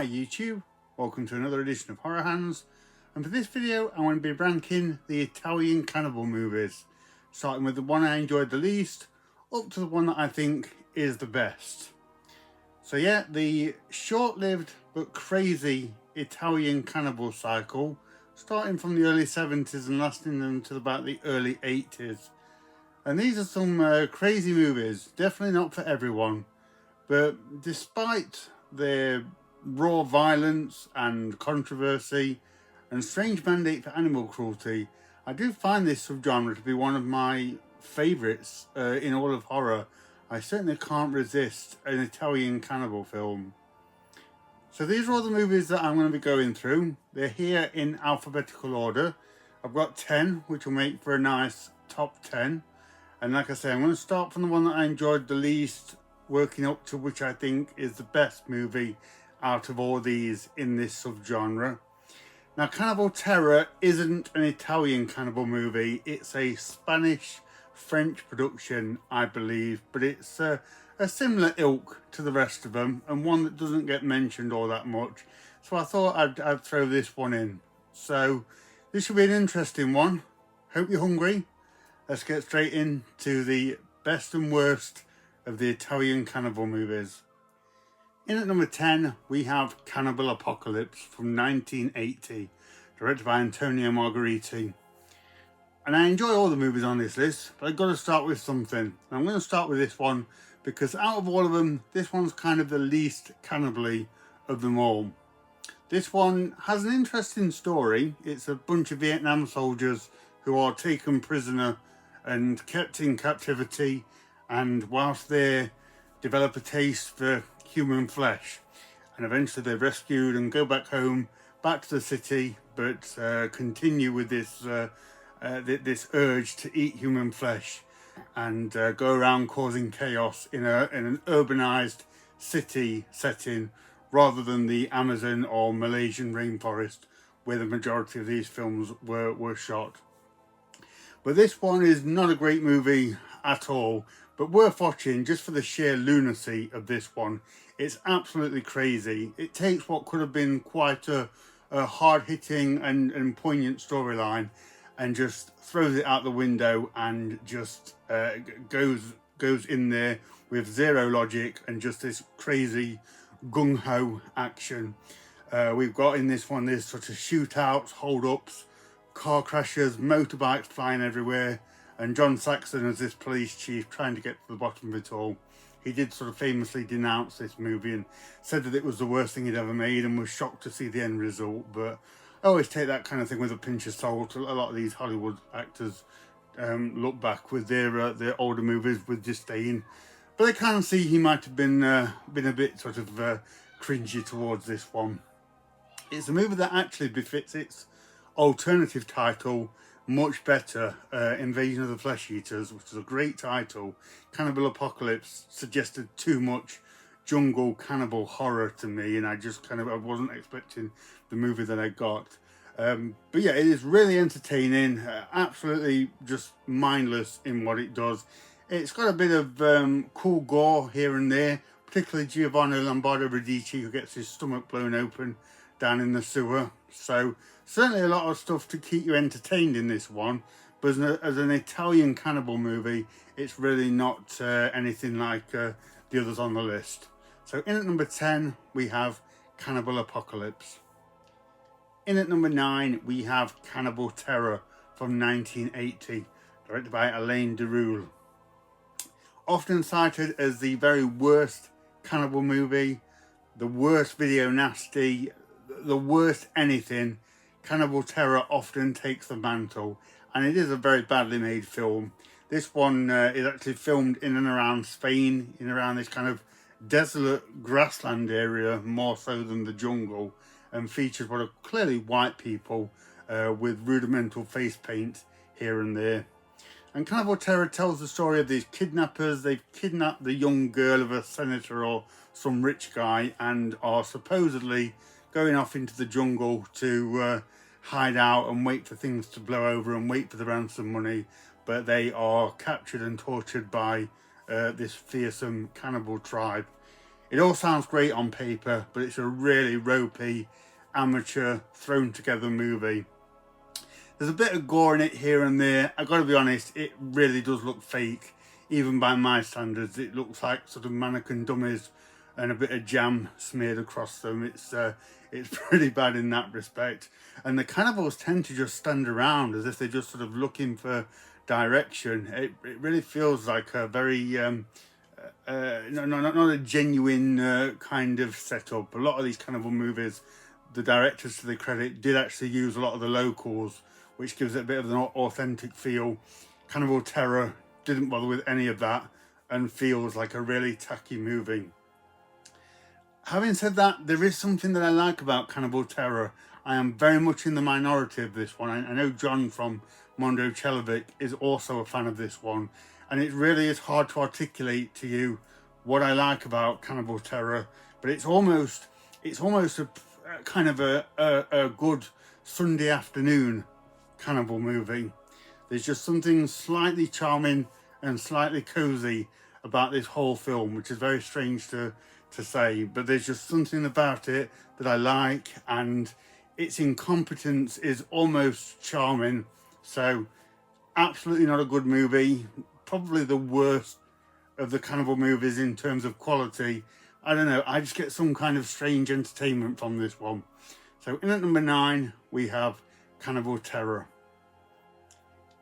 Hi YouTube, welcome to another edition of Horror Hands, and for this video I'm going to be ranking the Italian Cannibal movies, starting with the one I enjoyed the least up to the one that I think is the best. So yeah, the short-lived but crazy Italian cannibal cycle, starting from the early 70s and lasting until about the early 80s. And these are some crazy movies, definitely not for everyone, but despite their raw violence and controversy and strange mandate for animal cruelty, I do find this subgenre to be one of my favourites in all of horror. I certainly can't resist an Italian cannibal film. So these are all the movies that I'm going to be going through. They're here in alphabetical order. I've got 10, which will make for a nice top 10. And like I say, I'm going to start from the one that I enjoyed the least, working up to which I think is the best movie out of all these in this subgenre. Now, Cannibal Terror isn't an Italian cannibal movie. It's a Spanish-French production, I believe, but it's a similar ilk to the rest of them and one that doesn't get mentioned all that much. So I thought I'd throw this one in. So this should be an interesting one. Hope you're hungry. Let's get straight into the best and worst of the Italian cannibal movies. In at number 10, we have Cannibal Apocalypse from 1980, directed by Antonio Margheriti. And I enjoy all the movies on this list, but I've got to start with something. And I'm going to start with this one, because out of all of them, this one's kind of the least cannibally of them all. This one has an interesting story. It's a bunch of Vietnam soldiers who are taken prisoner and kept in captivity, and whilst they develop a taste for human flesh, and eventually they're rescued and go back home, back to the city, but continue with this this urge to eat human flesh and go around causing chaos in an urbanized city setting rather than the Amazon or Malaysian rainforest where the majority of these films were shot. But this one is not a great movie at all, but worth watching just for the sheer lunacy of this one. It's absolutely crazy. It takes what could have been quite a hard-hitting and poignant storyline and just throws it out the window and just goes in there with zero logic and just this crazy gung-ho action. We've got in this one this sort of shootouts, hold-ups, car crashes, motorbikes flying everywhere, and John Saxon as this police chief trying to get to the bottom of it all. He did sort of famously denounce this movie and said that it was the worst thing he'd ever made and was shocked to see the end result. But I always take that kind of thing with a pinch of salt. A lot of these Hollywood actors look back with their older movies with disdain, but I can see he might have been a bit sort of cringy towards this one. It's a movie that actually befits its alternative title much better. Invasion of the Flesh Eaters, which is a great title. Cannibal Apocalypse suggested too much jungle cannibal horror to me, and I wasn't expecting the movie that I got. But yeah, it is really entertaining, absolutely just mindless in what it does. It's got a bit of cool gore here and there, particularly Giovanni Lombardo Radici, who gets his stomach blown open down in the sewer. So certainly a lot of stuff to keep you entertained in this one, but as an Italian cannibal movie, it's really not anything like the others on the list. So in at number 10, we have Cannibal Apocalypse. In at number 9, we have Cannibal Terror from 1980, directed by Alain Deroule. Often cited as the very worst cannibal movie, the worst video nasty, the worst anything, Cannibal Terror often takes the mantle, and it is a very badly made film. This one is actually filmed in and around Spain, in around this kind of desolate grassland area more so than the jungle, and features what are clearly white people with rudimental face paint here and there. And Cannibal Terror tells the story of these kidnappers. They've kidnapped the young girl of a senator or some rich guy and are supposedly going off into the jungle to hide out and wait for things to blow over and wait for the ransom money. But they are captured and tortured by this fearsome cannibal tribe. It all sounds great on paper, but it's a really ropey, amateur, thrown together movie. There's a bit of gore in it here and there. I gotta be honest, it really does look fake. Even by my standards, it looks like sort of mannequin dummies and a bit of jam smeared across them. It's pretty bad in that respect. And the cannibals tend to just stand around as if they're just sort of looking for direction. It really feels like a very not a genuine kind of setup. A lot of these cannibal movies, the directors, to their credit, did actually use a lot of the locals, which gives it a bit of an authentic feel. Cannibal Terror didn't bother with any of that and feels like a really tacky movie. Having said that, there is something that I like about Cannibal Terror. I am very much in the minority of this one. I know John from Mondo Celovic is also a fan of this one, and it really is hard to articulate to you what I like about Cannibal Terror, but it's almost a kind of a good Sunday afternoon cannibal movie. There's just something slightly charming and slightly cozy about this whole film, which is very strange to say, but there's just something about it that I like, and its incompetence is almost charming. So absolutely not a good movie, probably the worst of the cannibal movies in terms of quality. I don't know, I just get some kind of strange entertainment from this one. So in at number 9 we have Cannibal Terror.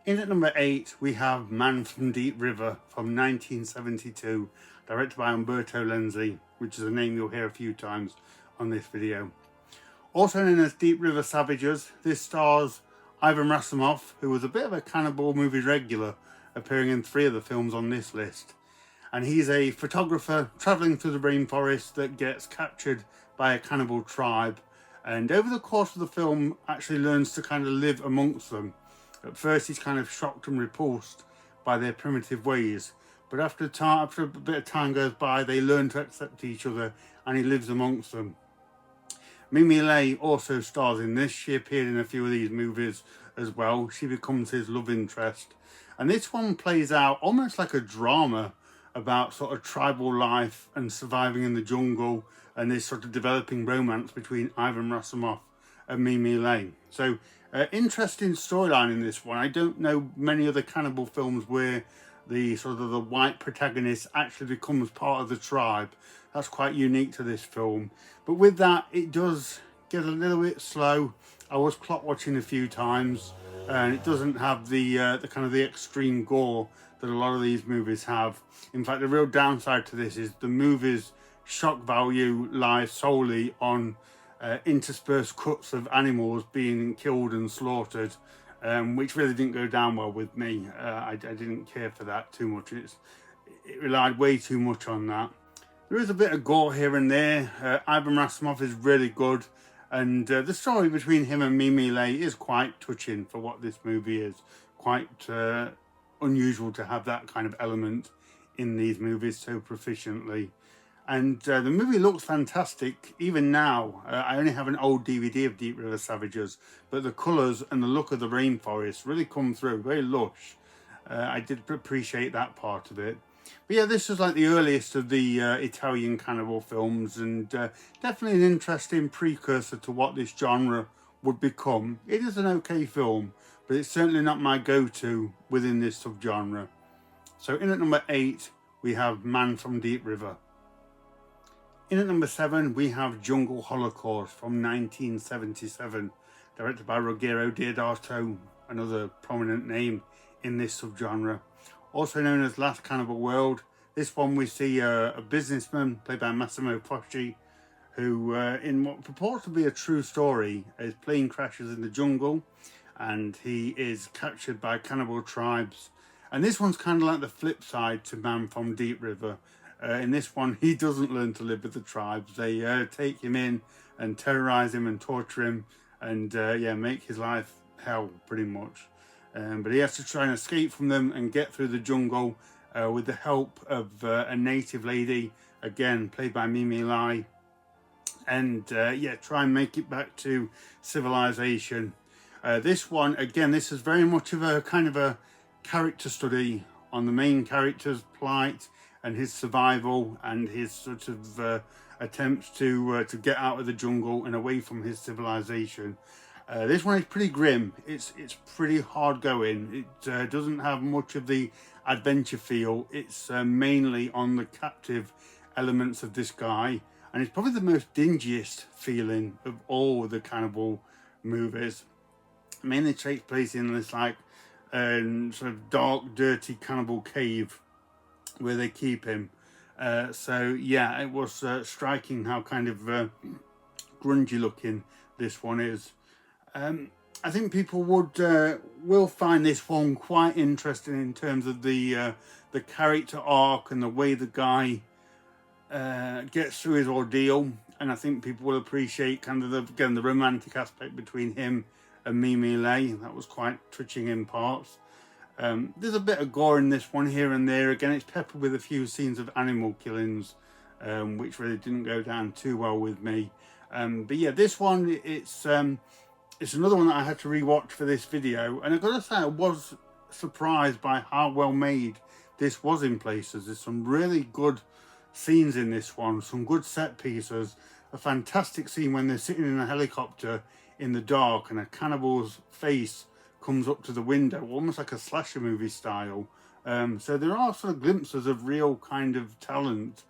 In at number 8 we have Man from Deep River from 1972, directed by Umberto Lenzi, which is a name you'll hear a few times on this video. Also known as Deep River Savages, this stars Ivan Rassimov, who was a bit of a cannibal movie regular, appearing in 3 of the films on this list. And he's a photographer travelling through the rainforest that gets captured by a cannibal tribe, and over the course of the film actually learns to kind of live amongst them. At first he's kind of shocked and repulsed by their primitive ways, but after a bit of time goes by, they learn to accept each other and he lives amongst them. Mimi Lay also stars in this. She appeared in a few of these movies as well. She becomes his love interest. And this one plays out almost like a drama about sort of tribal life and surviving in the jungle, and this sort of developing romance between Ivan Rassimov and Mimi Lay. So interesting storyline in this one. I don't know many other cannibal films where the sort of the white protagonist actually becomes part of the tribe. That's quite unique to this film. But with that, it does get a little bit slow. I was clock watching a few times, and it doesn't have the kind of the extreme gore that a lot of these movies have. In fact, the real downside to this is the movie's shock value lies solely on interspersed cuts of animals being killed and slaughtered, which really didn't go down well with me. I didn't care for that too much. It relied way too much on that. There is a bit of gore here and there. Ivan Rassimov is really good, and the story between him and Mimi Lay is quite touching for what this movie is. Quite unusual to have that kind of element in these movies so proficiently. And the movie looks fantastic even now. I only have an old DVD of Deep River Savages, but the colours and the look of the rainforest really come through, very lush. I did appreciate that part of it. But yeah, this was like the earliest of the Italian cannibal films, and definitely an interesting precursor to what this genre would become. It is an okay film, but it's certainly not my go-to within this subgenre. So in at number 8, we have Man from Deep River. In at number 7, we have Cannibal Holocaust from 1977, directed by Ruggero Deodato, another prominent name in this subgenre. Also known as Last Cannibal World, this one we see a businessman played by Massimo Foschi, who in what purports to be a true story, his plane crashes in the jungle and he is captured by cannibal tribes. And this one's kind of like the flip side to Man from Deep River. In this one, he doesn't learn to live with the tribes. They take him in and terrorize him and torture him and make his life hell pretty much. But he has to try and escape from them and get through the jungle with the help of a native lady, again played by Mimi Lai, and try and make it back to civilization. This one, again, this is very much of a kind of a character study on the main character's plight and his survival and his sort of attempts to get out of the jungle and away from his civilization. This one is pretty grim. It's pretty hard going. It doesn't have much of the adventure feel. It's mainly on the captive elements of this guy, and it's probably the most dingiest feeling of all the cannibal movies. Mainly takes place in this like sort of dark, dirty cannibal cave where they keep him. So yeah, it was striking how kind of grungy looking this one is. I think people will find this one quite interesting in terms of the character arc and the way the guy gets through his ordeal, and I think people will appreciate kind of the romantic aspect between him and Mimi Lay. That was quite touching in parts. There's a bit of gore in this one here and there. Again, it's peppered with a few scenes of animal killings, which really didn't go down too well with me. But yeah, this one, it's another one that I had to rewatch for this video, and I've got to say I was surprised by how well made this was in places. There's some really good scenes in this one, some good set pieces, a fantastic scene when they're sitting in a helicopter in the dark and a cannibal's face comes up to the window, almost like a slasher movie style. So there are sort of glimpses of real kind of talent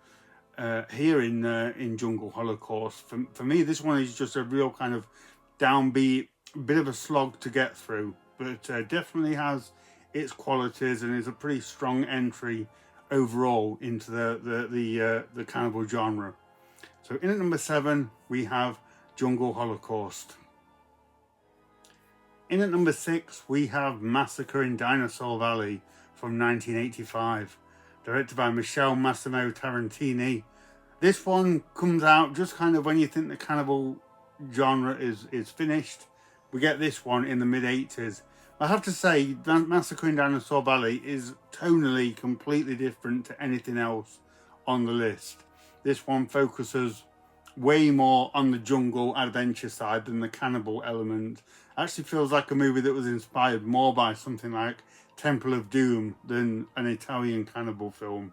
here in Jungle Holocaust. For me, this one is just a real kind of downbeat, bit of a slog to get through, but definitely has its qualities and is a pretty strong entry overall into the cannibal genre. So in at number 7 we have Jungle Holocaust. In at number 6 we have Massacre in Dinosaur Valley from 1985, directed by Massimo Tarantini. This one comes out just kind of when you think the cannibal genre is finished. We get this one in the mid-80s. I have to say, Massacre in Dinosaur Valley is tonally completely different to anything else on the list. This one focuses way more on the jungle adventure side than the cannibal element. Actually feels like a movie that was inspired more by something like Temple of Doom than an Italian cannibal film.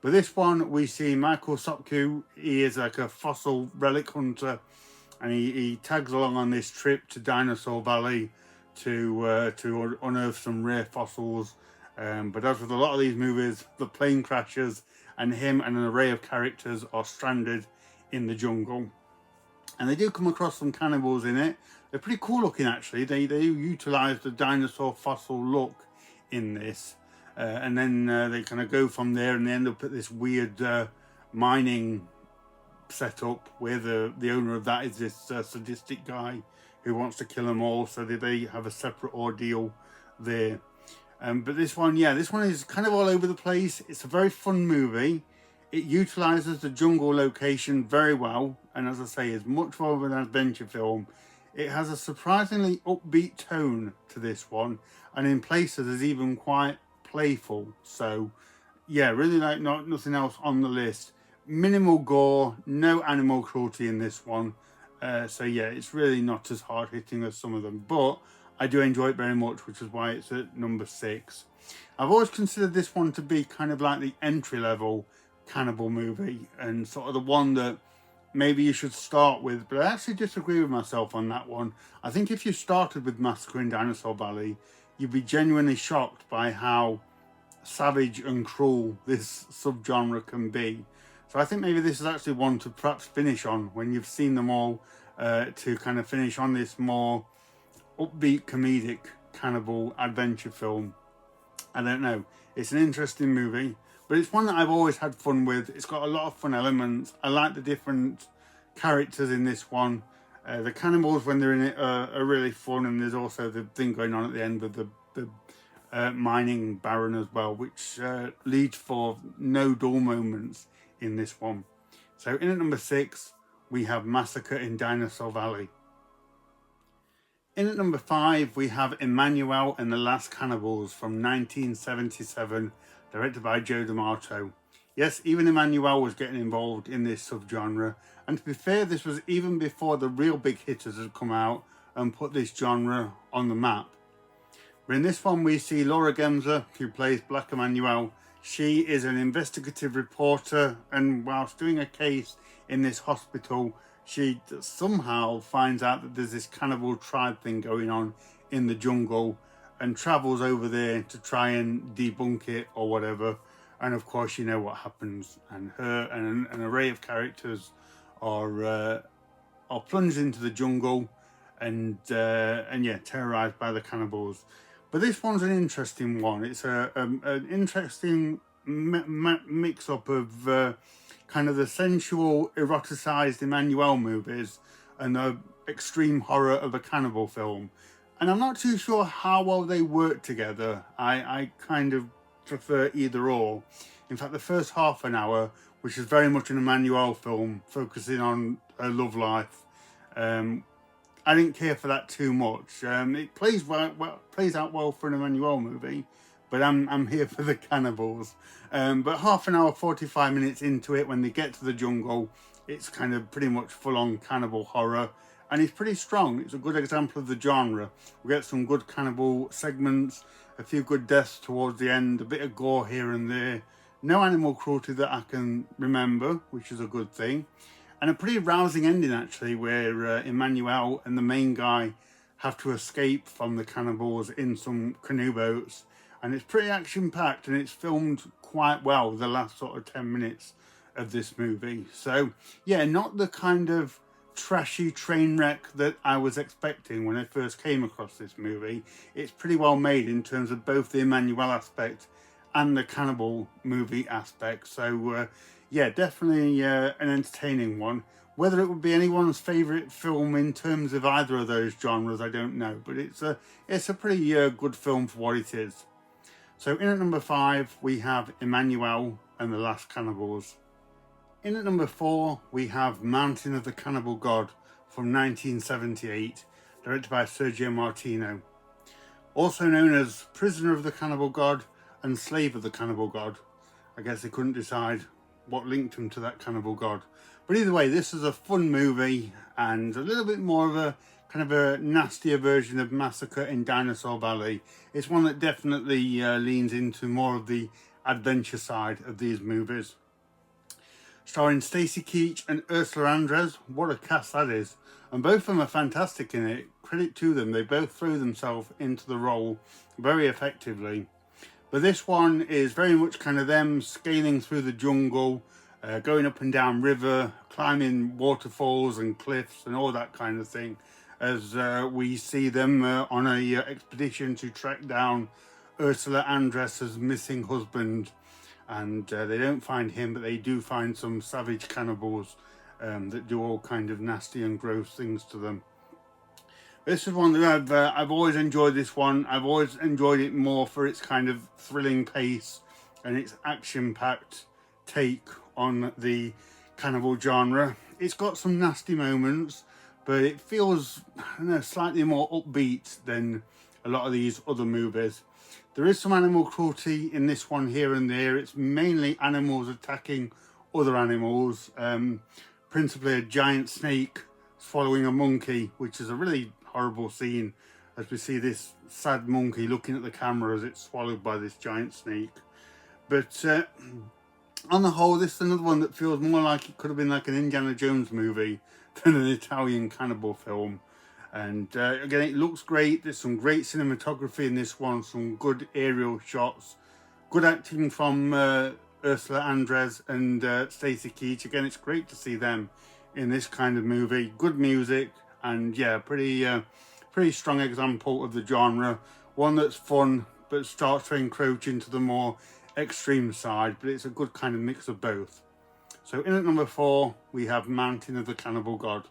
But this one, we see Michael Sopku. He is like a fossil relic hunter, and he tags along on this trip to Dinosaur Valley to unearth some rare fossils. But as with a lot of these movies, the plane crashes and him and an array of characters are stranded in the jungle. And they do come across some cannibals in it. They're pretty cool looking actually. They utilise the dinosaur fossil look in this. And then they kind of go from there and they end up at this weird mining setup where the owner of that is this sadistic guy who wants to kill them all, so that they have a separate ordeal there. But this one is kind of all over the place. It's a very fun movie. It utilises the jungle location very well, and as I say, is much more of an adventure film. It has a surprisingly upbeat tone to this one, and in places is even quite playful. So yeah, really like nothing else on the list. Minimal gore, no animal cruelty in this one. So yeah, it's really not as hard hitting as some of them, but I do enjoy it very much, which is why it's at number 6. I've always considered this one to be kind of like the entry level cannibal movie, and sort of the one that maybe you should start with, but I actually disagree with myself on that one. I think if you started with Massacre in Dinosaur Valley, you'd be genuinely shocked by how savage and cruel this subgenre can be. So I think maybe this is actually one to perhaps finish on when you've seen them all, to kind of finish on this more upbeat comedic cannibal adventure film. I don't know. It's an interesting movie, but it's one that I've always had fun with. It's got a lot of fun elements. I like the different characters in this one. The cannibals, when they're in it, are really fun, and there's also the thing going on at the end with the mining baron as well, which leads for no dull moments in this one. So in at number 6 we have Massacre in Dinosaur Valley. In at number 5 we have Emmanuel and the Last Cannibals from 1977, directed by Joe D'Amato. Yes, even Emmanuel was getting involved in this subgenre, and to be fair, this was even before the real big hitters had come out and put this genre on the map. But in this one we see Laura Gemser, who plays Black Emmanuel. She is an investigative reporter, and whilst doing a case in this hospital, she somehow finds out that there's this cannibal tribe thing going on in the jungle, and travels over there to try and debunk it or whatever. And of course, you know what happens, and her and an array of characters are plunged into the jungle and yeah, terrorized by the cannibals. But this one's an interesting one. It's an interesting mix-up of kind of the sensual, eroticized Emmanuel movies and the extreme horror of a cannibal film. And I'm not too sure how well they work together. I kind of prefer either or. In fact, the first half an hour, which is very much an Emmanuel film, focusing on her love life, I didn't care for that too much. It plays plays out well for an Emmanuel movie, but I'm here for the cannibals. But half an hour, 45 minutes into it, when they get to the jungle, it's kind of pretty much full-on cannibal horror, and it's pretty strong. It's a good example of the genre. We get some good cannibal segments, a few good deaths towards the end, a bit of gore here and there. No animal cruelty that I can remember, which is a good thing. And a pretty rousing ending, actually, where Emmanuel and the main guy have to escape from the cannibals in some canoe boats. And it's pretty action-packed, and it's filmed quite well, the last sort of 10 minutes of this movie. So, yeah, not the kind of trashy train wreck that I was expecting when I first came across this movie. It's pretty well made in terms of both the Emmanuel aspect and the cannibal movie aspect. So, yeah, definitely an entertaining one. Whether it would be anyone's favourite film in terms of either of those genres, I don't know. But it's a pretty good film for what it is. So in at number 5, we have Emmanuel and the Last Cannibals. In at number 4, we have Mountain of the Cannibal God from 1978, directed by Sergio Martino. Also known as Prisoner of the Cannibal God and Slave of the Cannibal God. I guess they couldn't decide what linked him to that cannibal god. But either way, this is a fun movie and a little bit more of a kind of a nastier version of Massacre in Dinosaur Valley. It's one that definitely leans into more of the adventure side of these movies. Starring Stacy Keach and Ursula Andress. What a cast that is. And both of them are fantastic in it. Credit to them. They both throw themselves into the role very effectively. But this one is very much kind of them scaling through the jungle, going up and down river, climbing waterfalls and cliffs and all that kind of thing, as we see them on a expedition to track down Ursula Andress's missing husband. And they don't find him, but they do find some savage cannibals that do all kind of nasty and gross things to them. This is one that I've always enjoyed this one. I've always enjoyed it more for its kind of thrilling pace and its action-packed take on the cannibal genre. It's got some nasty moments, but it feels, I don't know, slightly more upbeat than a lot of these other movies. There is some animal cruelty in this one here and there. It's mainly animals attacking other animals, principally a giant snake swallowing a monkey, which is a really horrible scene as we see this sad monkey looking at the camera as it's swallowed by this giant snake. But on the whole, this is another one that feels more like it could have been like an Indiana Jones movie than an Italian cannibal film. And again, it looks great. There's some great cinematography in this one, some good aerial shots, good acting from Ursula Andress and Stacy Keach. Again, it's great to see them in this kind of movie. Good music, and yeah, pretty strong example of the genre. One that's fun, but starts to encroach into the more extreme side, but it's a good kind of mix of both. So in at number 4, we have Mountain of the Cannibal God.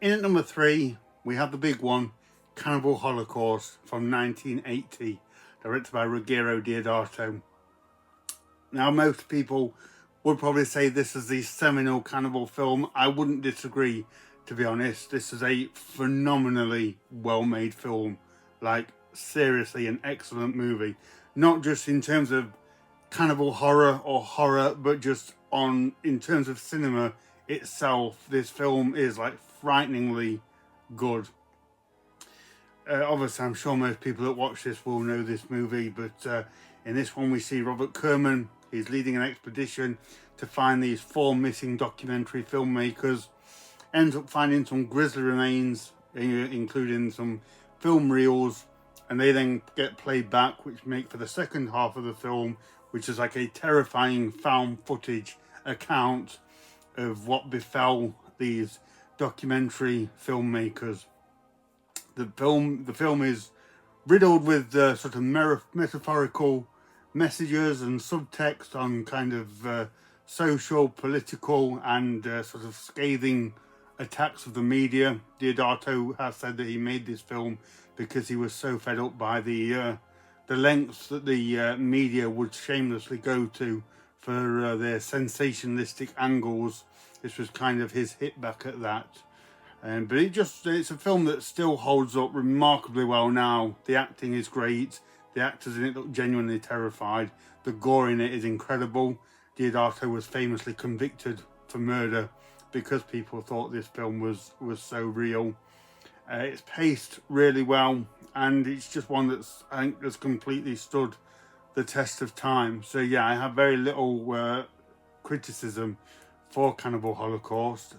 In at number 3, we have the big one, Cannibal Holocaust from 1980, directed by Ruggero Deodato. Now, most people would probably say this is the seminal cannibal film. I wouldn't disagree, to be honest. This is a phenomenally well-made film. Like, seriously, an excellent movie. Not just in terms of cannibal horror, but just in terms of cinema itself. This film is like frighteningly good. Obviously, I'm sure most people that watch this will know this movie, but In this one we see Robert Kerman. He's leading an expedition to find these 4 missing documentary filmmakers. Ends up finding some grisly remains, including some film reels, and they then get played back, which make for the second half of the film, which is like a terrifying found footage account of what befell these documentary filmmakers. The film is riddled with sort of metaphorical messages and subtext on kind of social, political, and sort of scathing attacks of the media. Deodato has said that he made this film because he was so fed up by the lengths that the media would shamelessly go to for their sensationalistic angles. This was kind of his hit back at that. But it's a film that still holds up remarkably well now. The acting is great. The actors in it look genuinely terrified. The gore in it is incredible. Deodato was famously convicted for murder because people thought this film was so real. It's paced really well, and it's just one that's, I think, has completely stood the test of time. So yeah, I have very little criticism for Cannibal Holocaust.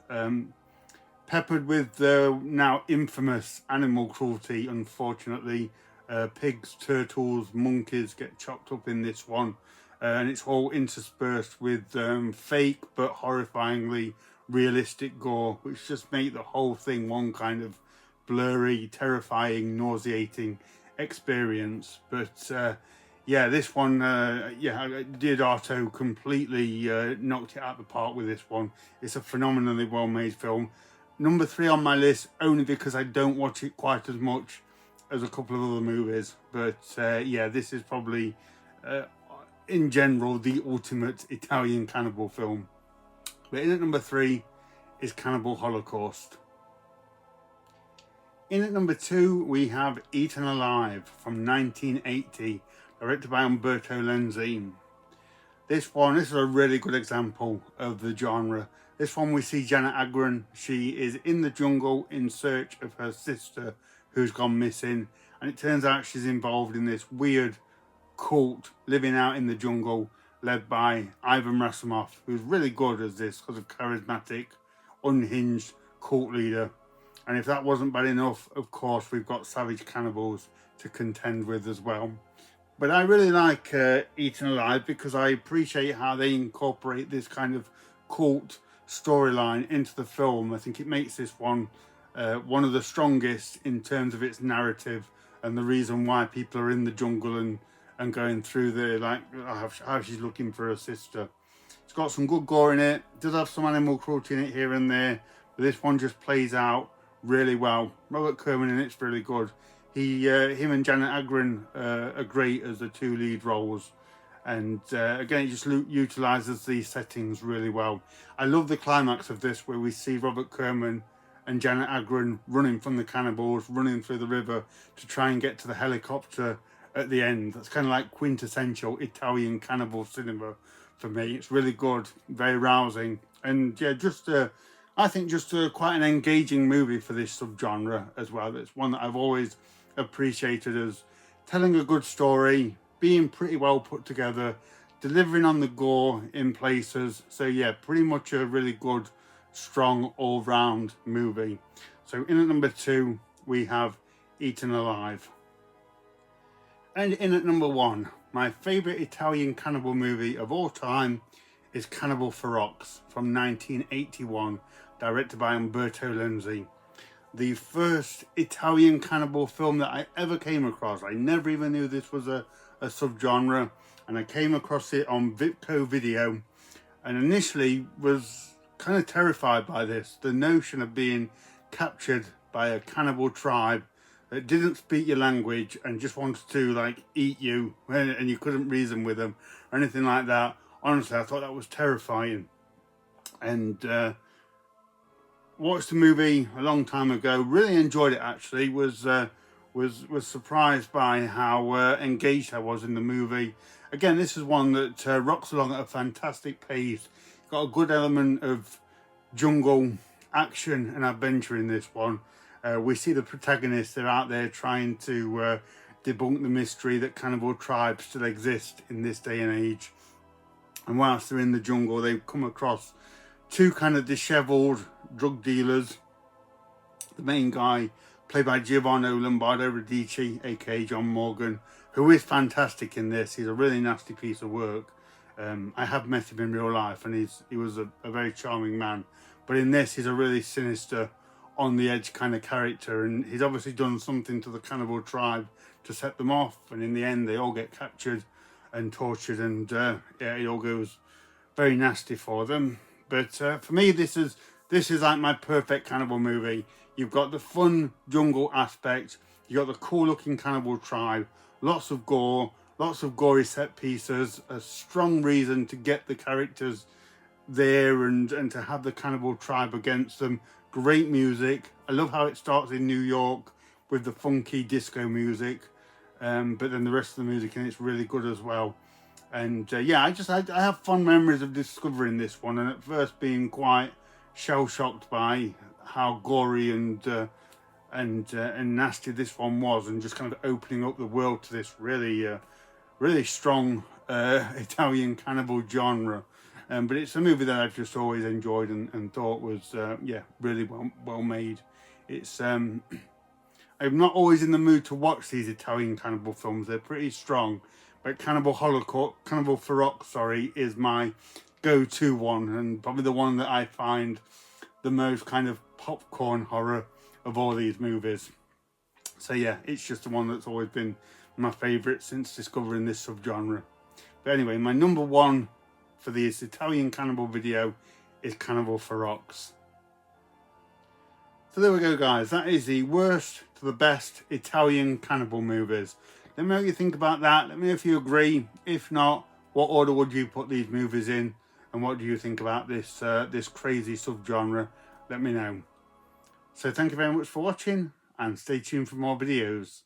Peppered with the now infamous animal cruelty, unfortunately. Pigs, turtles, monkeys get chopped up in this one. And it's all interspersed with fake but horrifyingly realistic gore, which just make the whole thing one kind of blurry, terrifying, nauseating experience. But yeah, this one, Deodato completely knocked it out of the park with this one. It's a phenomenally well-made film. Number 3 on my list, only because I don't watch it quite as much as a couple of other movies. But yeah, this is probably, in general, the ultimate Italian cannibal film. But in at number 3 is Cannibal Holocaust. In at number 2, we have Eaten Alive from 1980, directed by Umberto Lenzi. This is a really good example of the genre. This one we see Janet Agron. She is in the jungle in search of her sister who's gone missing. And it turns out she's involved in this weird cult living out in the jungle led by Ivan Rassimov, who's really good as this sort of charismatic, unhinged cult leader. And if that wasn't bad enough, of course, we've got savage cannibals to contend with as well. But I really like Eaten Alive because I appreciate how they incorporate this kind of cult storyline into the film. I think it makes this one one of the strongest in terms of its narrative and the reason why people are in the jungle and going through the, like, how she's looking for her sister. It's got some good gore in it. It does have some animal cruelty in it here and there, but this one just plays out really well. Robert Kerman in it's really good. Him and Janet Agron are great as the 2 lead roles. And again, it just utilises these settings really well. I love the climax of this where we see Robert Kerman and Janet Agron running from the cannibals, running through the river to try and get to the helicopter at the end. That's kind of like quintessential Italian cannibal cinema for me. It's really good, very rousing. And yeah, I think quite an engaging movie for this subgenre as well. It's one that I've always appreciated as telling a good story, being pretty well put together, delivering on the gore in places. So yeah, pretty much a really good, strong, all-round movie. So in at number 2, we have Eaten Alive. And in at number 1, my favourite Italian cannibal movie of all time is Cannibal Forro from 1981, directed by Umberto Lenzi. The first Italian cannibal film that I ever came across. I never even knew this was a subgenre, and I came across it on Vipco Video, and initially was kind of terrified by this. The notion of being captured by a cannibal tribe that didn't speak your language and just wanted to, like, eat you, and you couldn't reason with them or anything like that. Honestly, I thought that was terrifying. And watched the movie a long time ago, really enjoyed it actually, was surprised by how engaged I was in the movie. Again, this is one that rocks along at a fantastic pace. Got a good element of jungle action and adventure in this one. We see the protagonists, they're out there trying to debunk the mystery that cannibal tribes still exist in this day and age. And whilst they're in the jungle, they come across two kind of dishevelled drug dealers. The main guy, played by Giovanni Lombardo Radici, aka John Morgan, who is fantastic in this. He's a really nasty piece of work. I have met him in real life, and he was a very charming man. But in this, he's a really sinister, on the edge kind of character, and he's obviously done something to the cannibal tribe to set them off. And in the end, they all get captured and tortured, and yeah, it all goes very nasty for them. But for me, this is like my perfect cannibal movie. You've got the fun jungle aspect, you got the cool looking cannibal tribe, lots of gore, lots of gory set pieces, a strong reason to get the characters there and to have the cannibal tribe against them. Great music. I love how it starts in New York with the funky disco music, but then the rest of the music, and it's really good as well. And yeah, I have fond memories of discovering this one, and at first being quite shell-shocked by how gory and nasty this one was, and just kind of opening up the world to this really strong Italian cannibal genre. But it's a movie that I've just always enjoyed and thought was yeah, really well made. It's I'm not always in the mood to watch these Italian cannibal films. They're pretty strong, but Cannibal Forro, sorry, is my go-to one, and probably the one that I find the most kind of popcorn horror of all these movies. So yeah, it's just the one that's always been my favourite since discovering this subgenre. But anyway, my number one for this Italian cannibal video is Cannibal Forro. So there we go, guys. That is the worst to the best Italian cannibal movies. Let me know what you think about that. Let me know if you agree. If not, what order would you put these movies in? And what do you think about this this crazy subgenre? Let me know. So thank you very much for watching, and stay tuned for more videos.